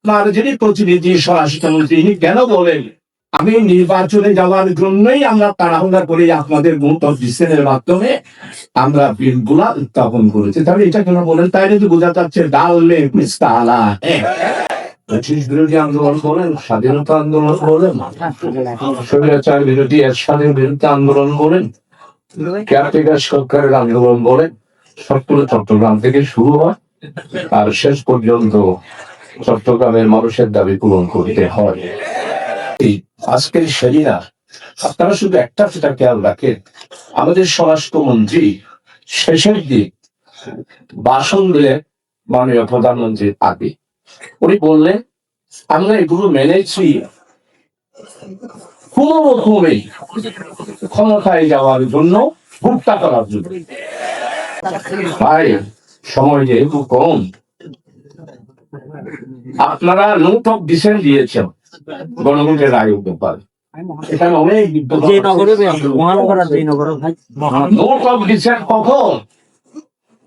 আপনার যিনি প্রতিনিধি স্বরাষ্ট্রমন্ত্রী তিনি কেন বলেন আমি নির্বাচনে যাওয়ার জন্যই আমরা তাড়াহুড়া করে আপনাদের ভোট অফ ডিসেন্টের মাধ্যমে আমরা বিলগুলা উত্থাপন করেছি। তাহলে এটা কেন বলেন? তাই যদি বোঝা যাচ্ছে ডাললে মিস্তালা ব্রিটিশ বিরোধী আন্দোলন বলেন, স্বাধীনতা আন্দোলন বলেন, স্বৈরাচার বিরোধী এরশাদের বিরুদ্ধে আন্দোলন বলেন, কেয়ারটেকার সরকারের আন্দোলন বলেন, সবগুলো চট্টগ্রাম থেকে শুরু হয় আর শেষ পর্যন্ত চট্টগ্রামের মানুষের দাবি পূরণ করতে হয়। এই আজকের সেমিনার আপনারা শুধু একটা সেটা খেয়াল রাখেন, আমাদের স্বরাষ্ট্রমন্ত্রী শেষের দিক ভাষণ দিলে মাননীয় প্রধানমন্ত্রীর আগে উনি বললেন আমরা এগুলো মেনেছি কোন রকমে ক্ষমতায় যাওয়ার জন্য, ভোটটা করার জন্য। ভাই সময় যেহেতু কম, আপনারা নোট অফ ডিসেন্ট দিয়েছেন গণভোটের রায় হতে পারে, এখানে অনেক নোট অফ ডিসেন্ট কখন?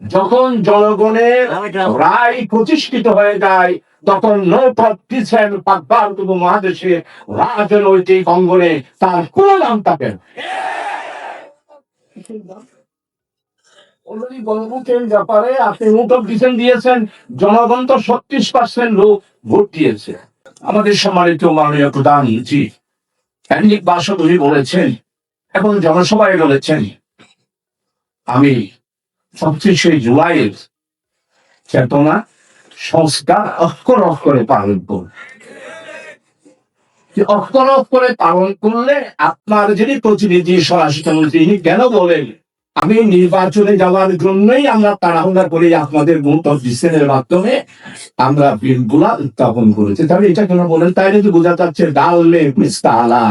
যখন জনগণের রায় প্রতিষ্ঠিত হয়ে যায় তখন নোট অফ ডিসেন্ট ভারত উপমহাদেশে রাজনৈতিক অঙ্গনে তার কোন নাম থাকে না। গণভোটের ব্যাপারে আপনি নোট অফ ডিসেন্ট দিয়েছেন, জনগণ তো 36% লোক ভোট দিয়েছে। আমাদের সম্মানিত মাননীয় প্রধানমন্ত্রী একদিক ভাষণে বলেছেন এবং জনসভায় বলেছেন আমি 25শে জুলাইয়ের চেতনা সংস্কার অক্ষর অক্ষরে পালন করব। অক্ষর অক্ষরে পালন করলে আপনার যিনি প্রতিনিধি স্বরাষ্ট্রমন্ত্রী তিনি কেন বলেন আমি নির্বাচনে যাওয়ার জন্যই আমরা তাড়াহুড়া করে আপনাদের ভোট অফ ডিসেন্টের মাধ্যমে আমরা বিলগুলা উত্থাপন করেছি। তাহলে এটা কেন বলেন? তাই যদি বোঝা যাচ্ছে ডাললে মিস্তালা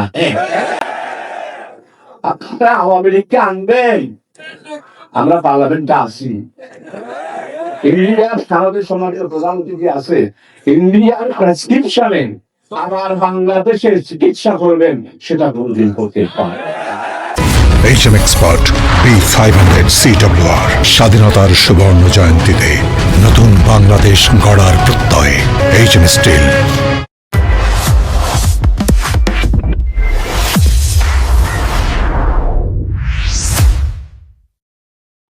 আপনারা আওয়ামী লীগকে আনবেন, আমরা পার্লামেন্টে আসি। ইন্ডিয়ার ভারতের সমাজের প্রধানমন্ত্রী যে আছে ইন্ডিয়ার প্রেসক্রিপশনে আবার বাংলাদেশে চিকিৎসা করবেন সেটা কোনদিন করতে পারে। HM Expert B500 CWR স্বাধীনতার সুবর্ণ জয়ন্তীতে নতুন বাংলাদেশ গড়ার প্রত্যয়। HM Steel